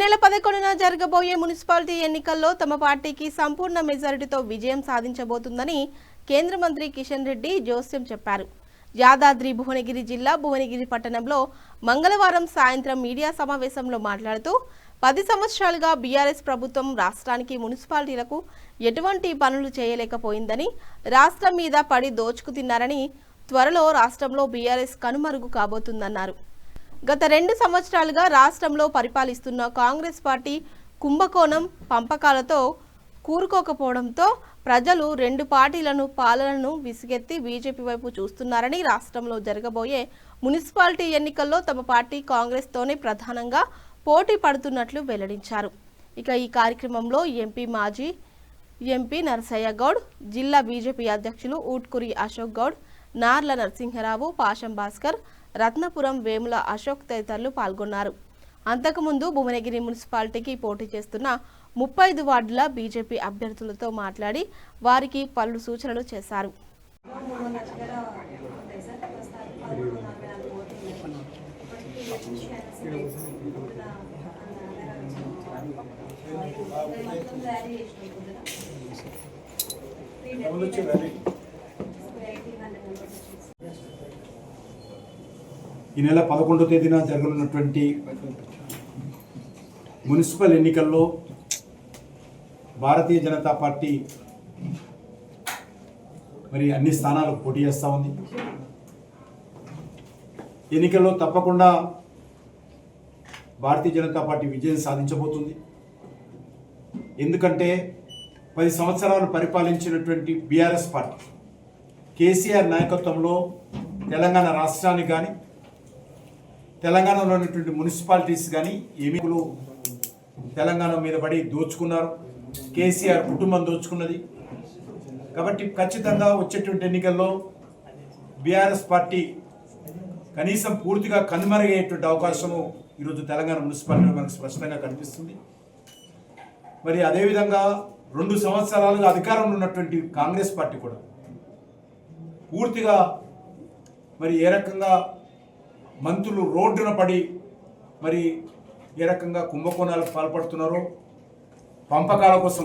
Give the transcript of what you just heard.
నెల 11న జరగబోయే మున్సిపాలిటీ ఎన్నికల్లో తమ పార్టీకి సంపూర్ణ మెజారిటీతో విజయం సాధించబోతుందని కేంద్ర మంత్రి కిషన్ రెడ్డి జోస్యం చెప్పారు. యాదాద్రి భువనగిరి జిల్లా భువనగిరి పట్టణంలో మంగళవారం సాయంత్రం మీడియా సమావేశంలో మాట్లాడుతూ 10 సంవత్సరాలుగా బీఆర్ఎస్ ప్రభుత్వం రాష్ట్రానికి మున్సిపాలిటీలకు ఎటువంటి పనులు చేయలేకపోయిందని, రాష్ట్రం మీద పడి దోచుకు తిన్నారని, త్వరలో రాష్ట్రంలో బీఆర్ఎస్ కనుమరుగు కాబోతుందన్నారు. గత 2 సంవత్సరాలుగా రాష్ట్రంలో పరిపాలిస్తున్న కాంగ్రెస్ పార్టీ కుంభకోణం పంపకాలతో కూరుకోకపోవడంతో ప్రజలు 2 పార్టీలను పాలనను విసిగెత్తి బీజేపీ వైపు చూస్తున్నారని, రాష్ట్రంలో జరగబోయే మున్సిపాలిటీ ఎన్నికల్లో తమ పార్టీ కాంగ్రెస్ తోనే ప్రధానంగా పోటీ పడుతున్నట్లు వెల్లడించారు. ఇక ఈ కార్యక్రమంలో మాజీ ఎంపీ నరసయ్య గౌడ్, జిల్లా బీజేపీ అధ్యక్షులు ఊట్కూరి అశోక్ గౌడ్, నార్ల నరసింహరావు, పాషం భాస్కర్, రత్నపురం వేముల అశోక్ తదితరులు పాల్గొన్నారు. అంతకుముందు భువనగిరి మున్సిపాలిటీకి పోటీ చేస్తున్న 35 వార్డుల బీజేపీ అభ్యర్థులతో మాట్లాడి వారికి పలు సూచనలు చేశారు. ఈ నెల 11వ తేదీన జరగనున్నటువంటి మున్సిపల్ ఎన్నికల్లో భారతీయ జనతా పార్టీ మరి అన్ని స్థానాలకు పోటీ చేస్తూ ఉంది. ఎన్నికల్లో తప్పకుండా భారతీయ జనతా పార్టీ విజయం సాధించబోతుంది. ఎందుకంటే 10 సంవత్సరాలు పరిపాలించినటువంటి బీఆర్ఎస్ పార్టీ కేసీఆర్ నాయకత్వంలో తెలంగాణ రాష్ట్రానికి కానీ, తెలంగాణలో ఉన్నటువంటి మున్సిపాలిటీస్ కానీ ఏమీలు తెలంగాణ మీద పడి దోచుకున్నారు. కేసీఆర్ కుటుంబం దోచుకున్నది. కాబట్టి ఖచ్చితంగా వచ్చేటువంటి ఎన్నికల్లో బీఆర్ఎస్ పార్టీ కనీసం పూర్తిగా కనుమరుగయ్యేటువంటి అవకాశము ఈరోజు తెలంగాణ మున్సిపాలిటీలో మనకు స్పష్టంగా కనిపిస్తుంది. మరి అదేవిధంగా 2 సంవత్సరాలుగా అధికారంలో ఉన్నటువంటి కాంగ్రెస్ పార్టీ కూడా పూర్తిగా మరి ఏ రకంగా మంత్రులు రోడ్డున పడి మరి ఏ రకంగా కుంభకోణాలకు పాల్పడుతున్నారో, పంపకాల కోసం